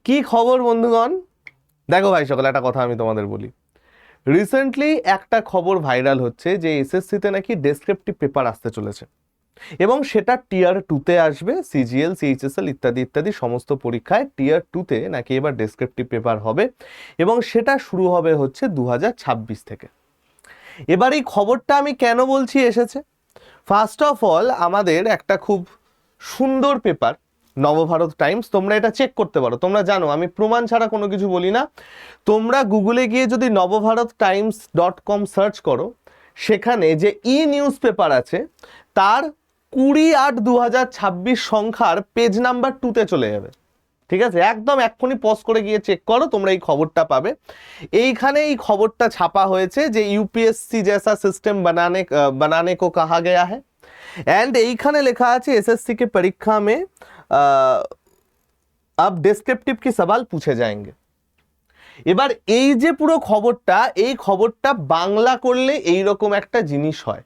কি খবর বন্ধুগণ? দেখো ভাই সকল, একটা কথা আমি তোমাদের বলি। রিসেন্টলি একটা খবর ভাইরাল হচ্ছে যে এসএসসিতে নাকি ডেসক্রিপটিভ পেপার আসতে চলেছে এবং সেটা টিয়ার 2-তে আসবে। সিজিএল, সিএইচএসএল ইত্যাদি ইত্যাদি সমস্ত পরীক্ষায় টিয়ার 2-তে নাকি এবার ডেসক্রিপটিভ পেপার হবে এবং সেটা শুরু হবে হচ্ছে 2026 থেকে। এবার এই খবরটা আমি কেন বলছি এসেছে, ফার্স্ট অফ অল আমাদের একটা খুব সুন্দর পেপার নবভারত টাইমস, তোমরা এটা চেক করতে পারো। তোমরা জানো আমি প্রমাণ ছাড়া কোনো কিছু বলি না। তোমরা গুগলে গিয়ে যদি নবভারতটাইমস.com সার্চ করো, সেখানে যে নিউজ পেপার আছে তার 20/8/2026 সংখ্যার পেজ নাম্বার 2-তে চলে যাবে। ঠিক আছে, একদম এক্ষুনি পজ করে গিয়ে চেক করো, তোমরা এই খবরটা পাবে। এইখানে এই খবরটা ছাপা হয়েছে যে यूपीएससी जैसा सिस्टम बनाने को कहा गया है एंड এইখানে লেখা আছে एसएससी के परीक्षा में अब डिस्क्रिप्टिव के सवाल पूछे जाएंगे। এবার এই যে পুরো খবরটা, এই খবরটা বাংলা করলে এই রকম একটা জিনিস হয়।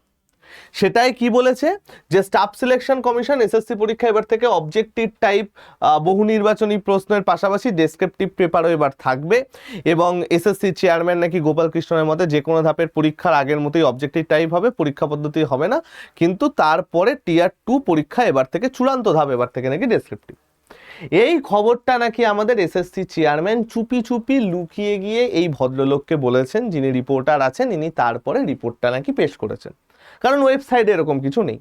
সেটাই কি বলেছে যে স্টাফ সিলেকশন কমিশন এসএসসি পরীক্ষা এবার থেকে অবজেক্টিভ টাইপ বহু নির্বাচনী প্রশ্নের পাশাপাশি ডেসক্রিপটিভ পেপারও এবার থাকবে এবং এসএসসি চেয়ারম্যান নাকি গোপাল কৃষ্ণের মতে যে কোনো ধাপের পরীক্ষার আগের মতোই অবজেক্টিভ টাইপ হবে, পরীক্ষা পদ্ধতি হবে না, কিন্তু তারপরে টিয়ার 2 পরীক্ষা এবার থেকে চূড়ান্ত ধাপ এবার থেকে নাকি ডেসক্রিপটিভ। এই খবরটা নাকি আমাদের এসএসসি চেয়ারম্যান চুপি চুপি লুকিয়ে গিয়ে এই ভদ্রলোককে বলেছেন, যিনি রিপোর্টার আছেন, ইনি তারপরে রিপোর্টটা নাকি পেশ করেছেন, কারণ ওয়েবসাইটে এরকম কিছু নেই।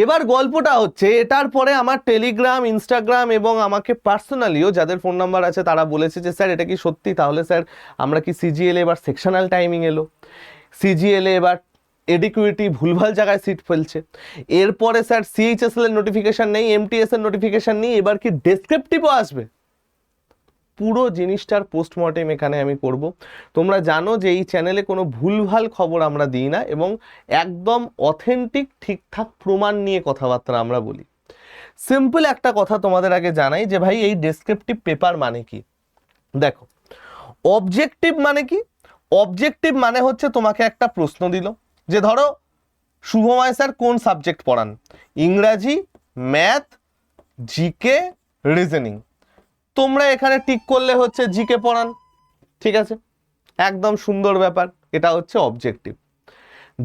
এবার গল্পটা হচ্ছে এটার পরে আমার টেলিগ্রাম, ইনস্টাগ্রাম এবং আমাকে পার্সোনালিও যাদের ফোন নাম্বার আছে তারা বলেছে যে স্যার এটা কি সত্যি? তাহলে স্যার আমরা কি সিজিএল এবার সেকশনাল টাইমিং এলো, সিজিএল এবার এডিকুইটি ভুলভাল জায়গায় সিট ফেলছে, এরপরে স্যার সিএইচএসএল এর নোটিফিকেশন নেই, এমটিএস এর নোটিফিকেশন নেই, এবার কি ডেসক্রিপটিভও আসবে? পুরো জিনিসটার পোস্টমর্টেম এখানে আমি করব। তোমরা জানো যে এই চ্যানেলে কোনো ভুলভাল খবর আমরা দিই না এবং একদম অথেন্টিক ঠিকঠাক প্রমাণ নিয়ে কথাবার্তা আমরা বলি। সিম্পল একটা কথা তোমাদের আগে জানাই যে ভাই এই ডেসক্রিপটিভ পেপার মানে কি। দেখো, অবজেক্টিভ মানে কি? অবজেক্টিভ মানে হচ্ছে তোমাকে একটা প্রশ্ন দিল যে ধরো শুভময় স্যার কোন সাবজেক্ট পড়ান, ইংরাজি, ম্যাথ, জিকে, রিজনিং, তোমরা এখানে টিক করলে হচ্ছে জিকে পড়ান। ঠিক আছে, একদম সুন্দর ব্যাপার, এটা হচ্ছে অবজেক্টিভ।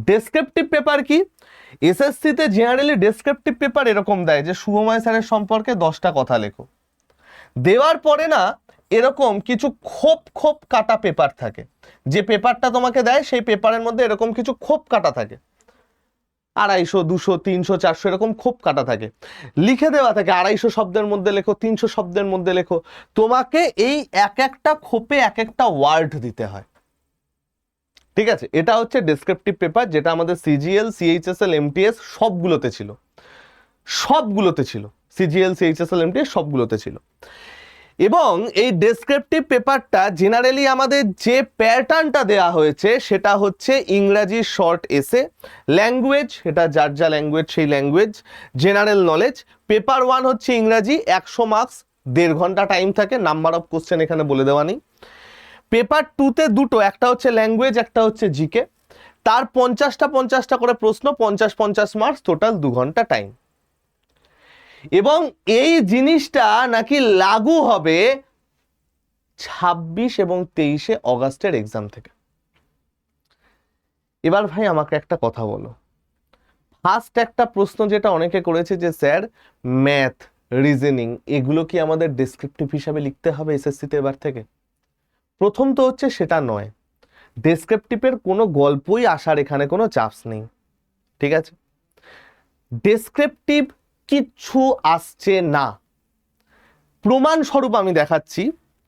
ডেসক্রিপটিভ পেপার কি? এসএসসিতে জেনারেলি ডেসক্রিপটিভ পেপার এরকম দেয় যে শুভময় স্যারের সম্পর্কে 10টা কথা লেখো। দেওয়ার পরে না এরকম কিছু খোপ খোপ কাটা পেপার থাকে, যে পেপারটা তোমাকে দেয় সেই পেপারের মধ্যে এরকম কিছু খোপ কাটা থাকে, 250, 200, 300, 400 এরকম খোপ কাটা থাকে, লিখে দেওয়া থাকে 250 শব্দের মধ্যে লেখো, 300 শব্দের মধ্যে লেখো। তোমাকে এই এক একটা খোপে এক একটা ওয়ার্ড দিতে হয়। ঠিক আছে, এটা হচ্ছে ডেসক্রিপটিভ পেপার, যেটা আমাদের সিজিএল, সিএইচএসএল, এমটিএস সবগুলোতে ছিল, সবগুলোতে ছিল, সিজিএল, সিএইচএসএল, এমটিএস সবগুলোতে ছিল। এবং এই ডেসক্রিপটিভ পেপারটা জেনারেলি আমাদের যে প্যাটার্নটা দেয়া হয়েছে সেটা হচ্ছে ইংরাজি শর্ট এসে, ল্যাঙ্গুয়েজ এটা যার যা ল্যাঙ্গুয়েজ সেই ল্যাঙ্গুয়েজ, জেনারেল নলেজ। পেপার 1 হচ্ছে ইংরাজি, 100 মার্কস, 1.5 ঘন্টা টাইম থাকে, নাম্বার অফ কোশ্চেন এখানে বলে দেওয়া নেই। পেপার 2-তে দুটো, একটা হচ্ছে ল্যাঙ্গুয়েজ, একটা হচ্ছে জিকে, তার 50টা করে প্রশ্ন, 50 মার্কস, টোটাল 2 ঘন্টা টাইম। এবং এই জিনিসটা নাকি লাগু হবে 26 এবং 23 অগাস্টের এক্সাম থেকে। এবার ভাই আমাকে একটা কথা বলো, ফার্স্ট একটা প্রশ্ন যেটা অনেকে করেছে যে স্যার ম্যাথ, রিজনিং এগুলো কি আমাদের ডেসক্রিপটিভ হিসাবে লিখতে হবে এসএসসিতে এবার থেকে? প্রথম তো হচ্ছে সেটা নয়, ডেসক্রিপটিভের কোনো গল্পই আসার এখানে কোনো চান্স নেই। ঠিক আছে, ডেসক্রিপটিভ কিচ্ছু আসছে না। প্রমাণ স্বরূপ আমি দেখাচ্ছি,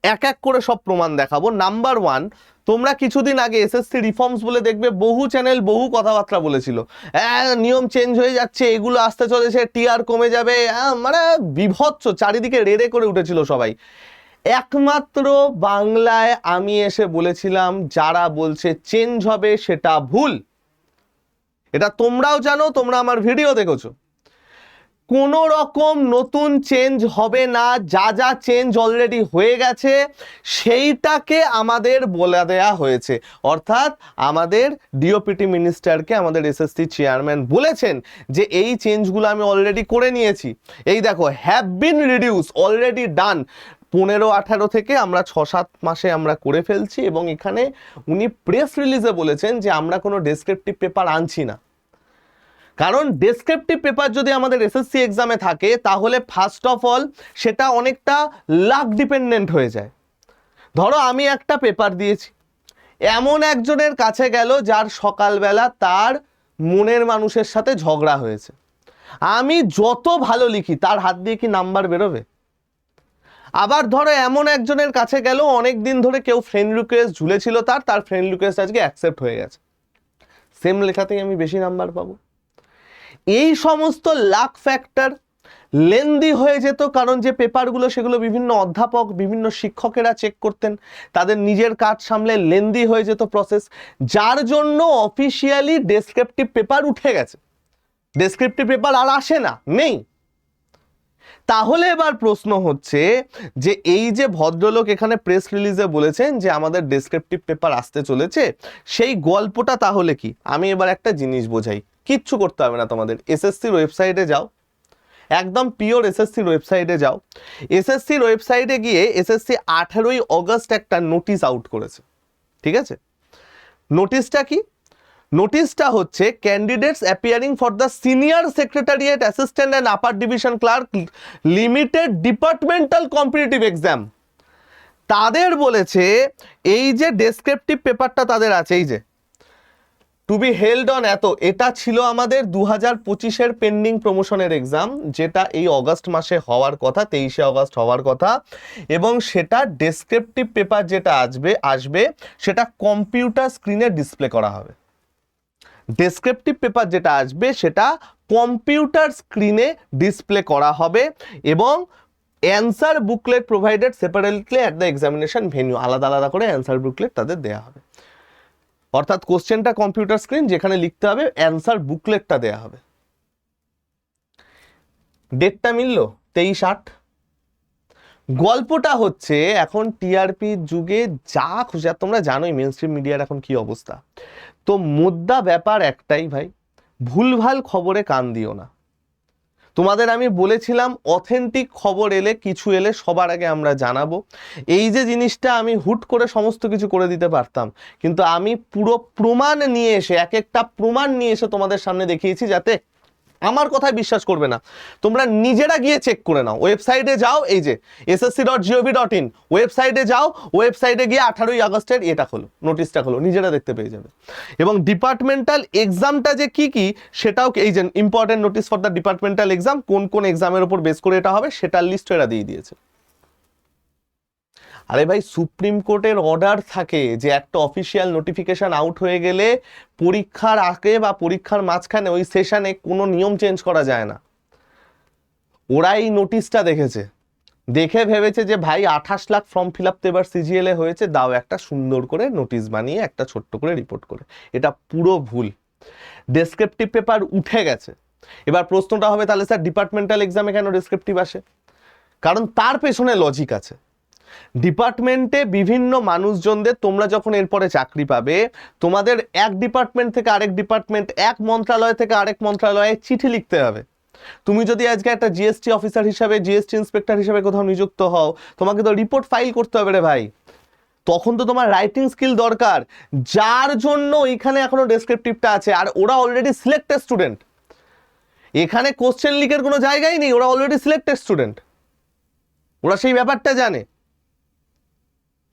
এক এক করে সব প্রমাণ দেখাবো। নাম্বার 1, তোমরা কিছুদিন আগে এসএসসি রিফর্মস বলে দেখবে বহু চ্যানেল বহু কথাবার্তা বলেছিল, নিয়ম চেঞ্জ হয়ে যাচ্ছে, এগুলো আসতে চলেছে, টিআর কমে যাবে, মানে বিভৎস চারিদিকে রেড়ে করে উঠেছিল সবাই। একমাত্র বাংলায় আমি এসে বলেছিলাম যারা বলছে চেঞ্জ হবে সেটা ভুল। এটা তোমরাও জানো, তোমরা আমার ভিডিও দেখেছো। কোনো রকম নতুন চেঞ্জ হবে না, যা যা চেঞ্জ অলরেডি হয়ে গেছে সেইটাকে আমাদের বলে দেয়া হয়েছে। অর্থাৎ আমাদের ডিওপিটি মিনিস্টারকে আমাদের এসএসসি চেয়ারম্যান বলেছেন যে এই চেঞ্জগুলো আমি অলরেডি করে নিয়েছি। এই দেখো, have been reduce, already done, 15-18 থেকে আমরা 6-7 মাসে আমরা করে ফেলছি, এবং এখানে উনি প্রেস রিলিজে বলেছেন যে আমরা কোনো ডেসক্রিপটিভ পেপার আনছি না। কারণ ডেসক্রিপটিভ পেপার যদি আমাদের এসএসসি এক্সামে থাকে তাহলে ফার্স্ট অফ অল সেটা অনেকটা লাক ডিপেন্ডেন্ট হয়ে যায়। ধরো আমি একটা পেপার দিয়েছি, এমন একজনের কাছে গেল যার সকালবেলা তার মনের মানুষের সাথে ঝগড়া হয়েছে, আমি যত ভালো লিখি তার হাত দিয়ে কি নাম্বার বেরোবে? আবার ধরো এমন একজনের কাছে গেল অনেক দিন ধরে কেউ ফ্রেন্ড রিকোয়েস্ট ঝুলেছিল, তার ফ্রেন্ড রিকোয়েস্ট আজকে অ্যাকসেপ্ট হয়ে গেছে, সেম লেখাতেই আমি বেশি নাম্বার পাবো। এই সমস্ত লাক ফ্যাক্টর লেন্দি হয়ে যেত, কারণ যে পেপারগুলো সেগুলো বিভিন্ন অধ্যাপক বিভিন্ন শিক্ষকেরা চেক করতেন, তাদের নিজের কাজ সামলে লেন্দি হয়ে যেত প্রসেস, যার জন্য অফিসিয়ালি ডেসক্রিপটিভ পেপার উঠে গেছে। ডেসক্রিপটিভ পেপার আর আসে না, নেই। তাহলে এবার প্রশ্ন হচ্ছে যে এই যে ভদ্রলোক এখানে প্রেস রিলিজে বলেছেন যে আমাদের ডেসক্রিপটিভ পেপার আসতে চলেছে, সেই গল্পটা তাহলে কি? আমি এবার একটা জিনিস বোঝাই, কিচ্ছু করতে হবে না তোমাদের, এসএসসির ওয়েবসাইটে যাও, একদম পিওর এসএসসির ওয়েবসাইটে যাও। এসএসসির ওয়েবসাইটে গিয়ে এসএসসি 18ই অগস্ট একটা নোটিশ আউট করেছে, ঠিক আছে? নোটিশটা কি? নোটিশটা হচ্ছে candidates appearing for the senior secretariat assistant and upper division clerk limited departmental competitive exam, তাদের বলেছে এই যে ডেসক্রিপটিভ পেপারটা তাদের আছে, এই যে টু বি হেল্ড অন এটা ছিল আমাদের 2025-এর পেন্ডিং প্রমোশনের এক্সাম, যেটা এই অগস্ট মাসে হওয়ার কথা, 23শে অগস্ট হওয়ার কথা, এবং সেটা ডেসক্রিপটিভ পেপার যেটা আসবে সেটা কম্পিউটার স্ক্রিনে ডিসপ্লে করা হবে। ডেসক্রিপটিভ পেপার যেটা আসবে সেটা কম্পিউটার স্ক্রিনে ডিসপ্লে করা হবে, এবং answer booklet provided separately at the examination venue, আলাদা আলাদা করে অ্যান্সার বুকলেট তাদের দেওয়া হবে। অর্থাৎ কোশ্চেনটা কম্পিউটার স্ক্রিন, যেখানে লিখতে হবে, অ্যান্সার বুকলেটটা দেওয়া হবে। ডেটটা মিলল 23/8। গল্পটা হচ্ছে এখন টিআরপির যুগে যা খুশি, আর তোমরা জানোই মেন স্ট্রিম মিডিয়ার এখন কি অবস্থা, তো মুদ্রা ব্যাপার একটাই ভাই, ভুলভাল খবরে কান দিও না। তোমাদের আমি বলেছিলাম অথেন্টিক খবর এলে, কিছু এলে সবার আগে আমরা জানাবো। এই যে জিনিসটা আমি হুট করে সমস্ত কিছু করে দিতে পারতাম, কিন্তু আমি পুরো প্রমাণ নিয়ে এসে, এক একটা প্রমাণ নিয়ে এসে তোমাদের সামনে দেখিয়েছি, যাতে আমার কথায় বিশ্বাস করবে না, তোমরা নিজেরা গিয়ে চেক করে নাও। ওয়েবসাইটে যাও, এই যে ssc.gov.in ওয়েবসাইটে যাও, ওয়েবসাইটে গিয়ে 18ই আগস্টের এটা খোলো, নোটিশটা খোলো, নিজেরা দেখতে পেয়ে যাবে। এবং ডিপার্টমেন্টাল এক্সামটা যে কি কি সেটাও, এই যে important notice for the departmental exam, কোন কোন এক্সামের উপর বেস করে এটা হবে সেটার লিস্ট এরা দিয়ে দিয়েছে। আরে ভাই, সুপ্রিম কোর্টের অর্ডার থাকে যে একটা অফিসিয়াল নোটিফিকেশন আউট হয়ে গেলে পরীক্ষার আগে বা পরীক্ষার মাঝখানে ওই সেশনে কোনো নিয়ম চেঞ্জ করা যায় না। ওরা এই নোটিশটা দেখেছে, দেখে ভেবেছে যে ভাই 28 লাখ ফর্ম ফিল আপ তো এবার সিজিএল এ হয়েছে, দাও একটা সুন্দর করে নোটিশ বানিয়ে একটা ছোট্ট করে রিপোর্ট করে। এটা পুরো ভুল। ডেসক্রিপটিভ পেপার উঠে গেছে। এবার প্রশ্নটা হবে, তাহলে স্যার ডিপার্টমেন্টাল এক্সামে কেন ডেসক্রিপটিভ আসে? কারণ তার পেছনে লজিক আছে। ডিপার্টমেন্টে বিভিন্ন মানুষজনদের, তোমরা যখন এরপরে চাকরি পাবে, তোমাদের এক ডিপার্টমেন্ট থেকে আরেক ডিপার্টমেন্ট, এক মন্ত্রণালয় থেকে আরেক মন্ত্রণালয়ে চিঠি লিখতে হবে। তুমি যদি আজকে একটা জিএসটি অফিসার হিসাবে, জিএসটি ইন্সপেক্টর হিসাবে কোথাও নিযুক্ত হও, তোমাকে তো রিপোর্ট ফাইল করতে হবে রে ভাই, তখন তো তোমার রাইটিং স্কিল দরকার, যার জন্য এখানে এখনো ডেসক্রিপটিভটা আছে। আর ওরা অলরেডি সিলেক্টেড স্টুডেন্ট, এখানে কোশ্চেন লিকের কোনো জায়গাই নেই, ওরা অলরেডি সিলেক্টেড স্টুডেন্ট, ওরা সেই ব্যাপারটা জানে।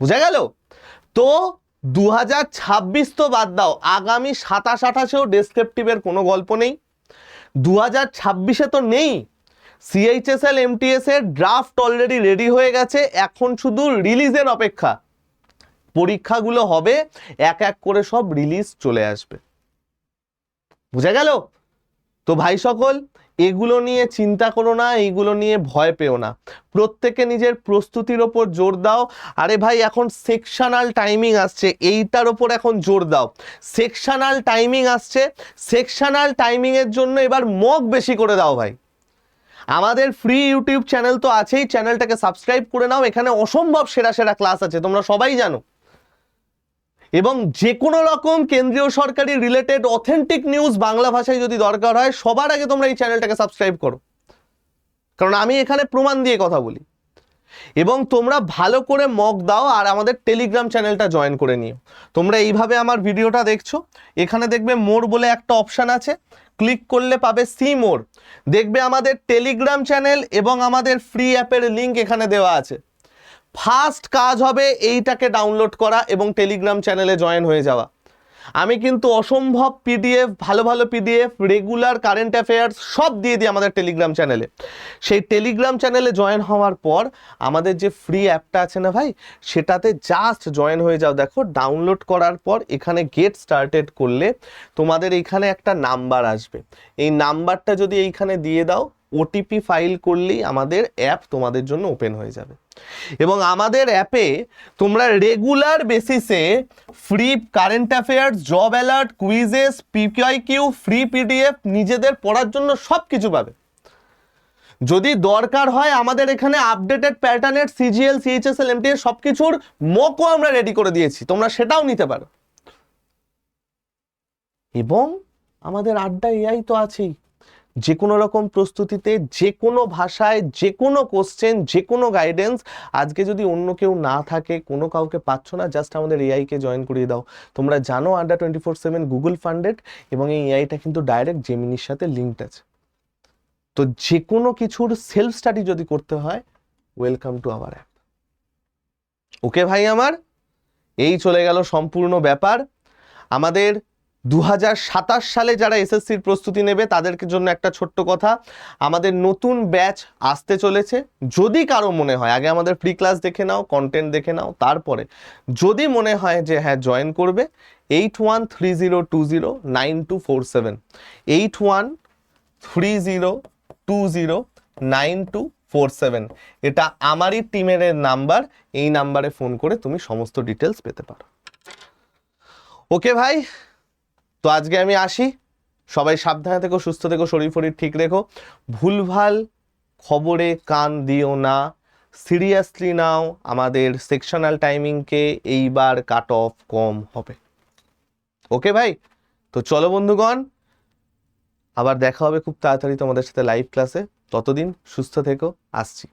বুঝা গেল? তো 2026 তো বাদ দাও, আগামী 27-28-এও ডেসক্রিপটিভের কোনো গল্প নেই। 2026-এ তো নেই। সিএইচএসএল এমটিএস এর ড্রাফট অলরেডি রেডি হয়ে গেছে, এখন শুধু রিলিজের অপেক্ষা। পরীক্ষাগুলো হবে, এক এক করে সব রিলিজ চলে আসবে। বুঝা গেল? তো ভাই সকল, এগুলো নিয়ে চিন্তা করো না, এইগুলো নিয়ে ভয় পেও না, প্রত্যেকে নিজের প্রস্তুতির ওপর জোর দাও। আরে ভাই, এখন সেকশনাল টাইমিং আসছে, এইটার ওপর এখন জোর দাও। সেকশনাল টাইমিং আসছে, সেকশনাল টাইমিং এর জন্য এবার মক বেশি করে দাও ভাই। আমাদের ফ্রি ইউটিউব চ্যানেল তো আছেই, চ্যানেলটাকে সাবস্ক্রাইব করে নাও, এখানে অসম্ভব সেরা সেরা ক্লাস আছে, তোমরা সবাই জানো। এবং যে কোনো রকম কেন্দ্রীয় সরকারি রিলেটেড অথেন্টিক নিউজ বাংলা ভাষায় যদি দরকার হয়, সবার আগে তোমরা এই চ্যানেলটাকে সাবস্ক্রাইব করো, কারণ আমি এখানে প্রমাণ দিয়ে কথা বলি। এবং তোমরা ভালো করে মক দাও আর আমাদের টেলিগ্রাম চ্যানেলটা জয়েন করে নিও। তোমরা এইভাবে আমার ভিডিওটা দেখছো, এখানে দেখবে মোর বলে একটা অপশান আছে, ক্লিক করলে পাবে সি মোর, দেখবে আমাদের টেলিগ্রাম চ্যানেল এবং আমাদের ফ্রি অ্যাপের লিঙ্ক এখানে দেওয়া আছে। ফার্স্ট কাজ হবে এইটাকে ডাউনলোড করা এবং টেলিগ্রাম চ্যানেলে জয়েন হয়ে যাওয়া। আমি কিন্তু অসম্ভব পিডিএফ, ভালো ভালো পিডিএফ, রেগুলার কারেন্ট অ্যাফেয়ার্স সব দিয়ে দিই আমাদের টেলিগ্রাম চ্যানেলে। সেই টেলিগ্রাম চ্যানেলে জয়েন হওয়ার পর আমাদের যে ফ্রি অ্যাপটা আছে না ভাই, সেটাতে জাস্ট জয়েন হয়ে যাও। দেখো ডাউনলোড করার পর এখানে গেট স্টার্টেড করলে তোমাদের এইখানে একটা নাম্বার আসবে, এই নাম্বারটা যদি এইখানে দিয়ে দাও, ওটিপি ফাইল করলেই আমাদের অ্যাপ তোমাদের জন্য ওপেন হয়ে যাবে। এবং আমাদের অ্যাপে তোমরা রেগুলার বেসিসে free current affairs, job alert, quizzes, PQ, free PDF, নিজেদের পড়ার জন্য সব কিছু পাবে। যদি দরকার হয় আমাদের এখানে আপডেটেড প্যাটার্নের সিজিএল, সিএইচএসএল, এমটিএস সব কিছুর মকও আমরা রেডি করে দিয়েছি, তোমরা সেটাও নিতে পারো। এবং আমাদের আড্ডা এআই তো আছেই, যে কোনো রকম প্রস্তুতিতে, যে কোনো ভাষায়, যে কোনো কোশ্চেন, যে কোনো গাইডেন্স। আজকে যদি অন্য কেউ না থাকে, কোনো কাউকে পাচ্ছ না, জাস্ট আমাদের এআইকে জয়েন করিয়ে দাও। তোমরা জানো আড্ডা 24/7 গুগল ফান্ডেড, এবং এই এআইটা কিন্তু ডাইরেক্ট জেমিনির সাথে লিঙ্কড আছে। তো যে কোনো কিছুর সেলফ স্টাডি যদি করতে হয়, ওয়েলকাম টু আওয়ার অ্যাপ। ওকে ভাই আমার, এই চলে গেল সম্পূর্ণ ব্যাপার। আমাদের 2027 সালে যারা এসএসসির প্রস্তুতি নেবে তাদের জন্য একটা ছোট্ট কথা, আমাদের নতুন ব্যাচ আসতে চলেছে। যদি কারো মনে হয়, আগে আমাদের ফ্রি ক্লাস দেখে নাও, কন্টেন্ট দেখে নাও, তারপরে যদি মনে হয় যে হ্যাঁ জয়েন করবে, 8130209247, 8130209247, এটা আমারই টিমের নাম্বার। এই নাম্বারে ফোন করে তুমি সমস্ত ডিটেলস পেতে পারো। ওকে ভাই, তো আজকে আমি আসি। সবাই সাবধানে থেকো, সুস্থ থেকো, শরীর ফরীর ঠিক রেখো। ভুলভাল খবরে কান দিও না, সিরিয়াসলি নাও। আমাদের সেকশনাল টাইমিংকে এইবার কাট অফ কম হবে। ওকে ভাই, তো চলো বন্ধুগণ, আবার দেখা হবে খুব তাড়াতাড়ি তোমাদের সাথে লাইভ ক্লাসে। ততদিন সুস্থ থেকো, আসছি।